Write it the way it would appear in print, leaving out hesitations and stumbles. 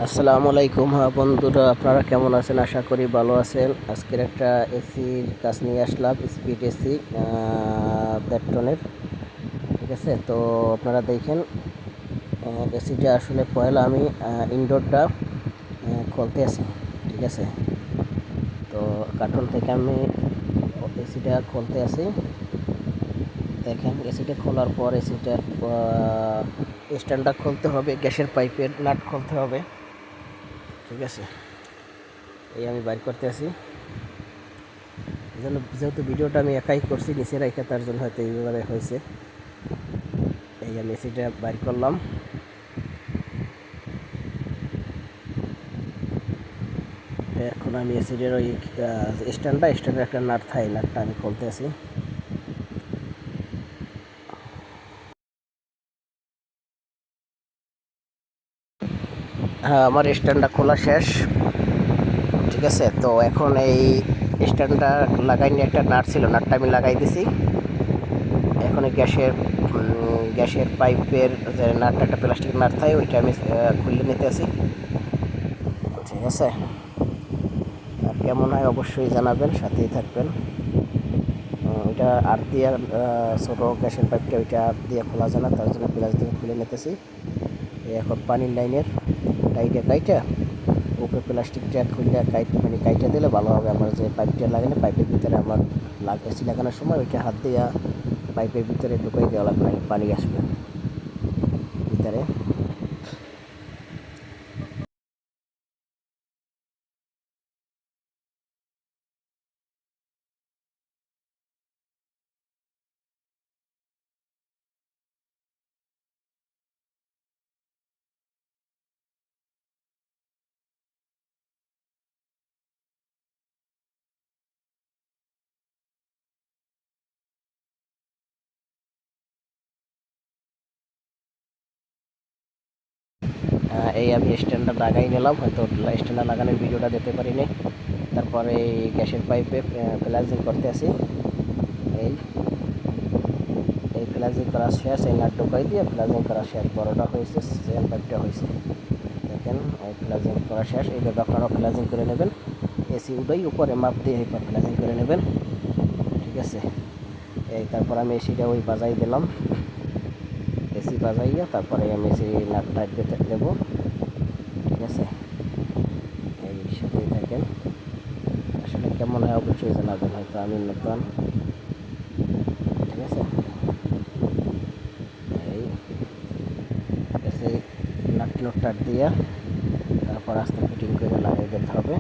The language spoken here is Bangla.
আসসালামু আলাইকুম। হ্যাঁ বন্ধুরা, আপনারা কেমন আছেন? আশা করি ভালো আছেন। আজকের একটা এসির কাজ নিয়ে আসলাম, স্পিড এসি 1.5 টনের। ঠিক আছে, তো আপনারা দেখেন এসিটা আসলে পয়লা আমি ইনডোরটা খুলতে আছি। ঠিক আছে, তো কার্টুন থেকে আমি এসিটা খুলতে আছি। দেখেন এসিটা খোলার পর এসিটার স্ট্যান্ডটা খুলতে হবে, গ্যাসের পাইপের নাট খুলতে হবে। ঠিক আছে, এই আমি বাইর করতে আছি। যেহেতু ভিডিওটা আমি একাই করছি নিচে রেখে, তার জন্য হয়তো এইভাবে হয়েছে। এই আমি এসিটা বাইর করলাম। এখন আমি এসিডের ওই স্ট্যান্ডের একটা নাট থাই, নাটটা আমি খুলতে আছি। হ্যাঁ, আমার স্ট্যান্ডটা খোলা শেষ। ঠিক আছে, তো এখন এই স্ট্যান্ডটা লাগাই নিয়ে একটা নাট ছিল, নাটটা আমি লাগাই দিছি। এখন এই গ্যাসের পাইপের যে নাটটা, একটা প্লাস্টিকের নাট থাকে, ওইটা আমি খুলে নিতে আছি। ঠিক আছে, আর কেমন হয় অবশ্যই জানাবেন, সাথেই থাকবেন। ওইটা আর দিয়ে ছোটো গ্যাসের পাইপটা ওইটা আর দিয়ে খোলা যায় না, তার জন্য প্লাস দিয়ে খুলে নিতেছি। এখন পানির লাইনের কাইটা উপরে প্লাস্টিকটা খুললে কাইটা দিলে ভালো হবে। আমার যে পাইপটা লাগালে পাইপের ভিতরে আমার এসি লাগানোর সময় ওইটা হাত দিয়ে পাইপের ভিতরে ঢুকাই দেওয়া লাগবে, পানি আসবে ভিতরে। এই আমি স্ট্যান্ডটা লাগাই নিলাম, হয়তো স্ট্যান্ডটা লাগানোর ভিডিওটা দিতে পারিনি। তারপরে এই গ্যাসের পাইপে প্লাজিং করতে আসি। এই এই প্লাজিং করা শেষ, এই নাট ঢুকাই দিয়ে প্লাজিং করা শেষ, বড়টা হয়েছে, সেকেন্ড পাইপটা হয়েছে। দেখেন এই প্লাজিং করা শেষ। এইভাবে আপনারাও প্লাজিং করে নেবেন। এসি উঠেই উপরে মাপ দিয়ে এরপর প্লাজিং করে নেবেন। ঠিক আছে, এই তারপর আমি এসিটা ওই বাজাই দিলাম। এসি বাজাইয়া তারপরে আমি এসি নাটটা দেবো। ঠিক আছে, এই সাথেই থাকেন। আসলে কেমন হয় অবশ্যই জানাবেন, হয়তো আমি নতুন। ঠিক আছে, এই এসি নাট দিয়ে তারপর আস্তে ফিটিং করে লাগিয়ে দিতে হবে।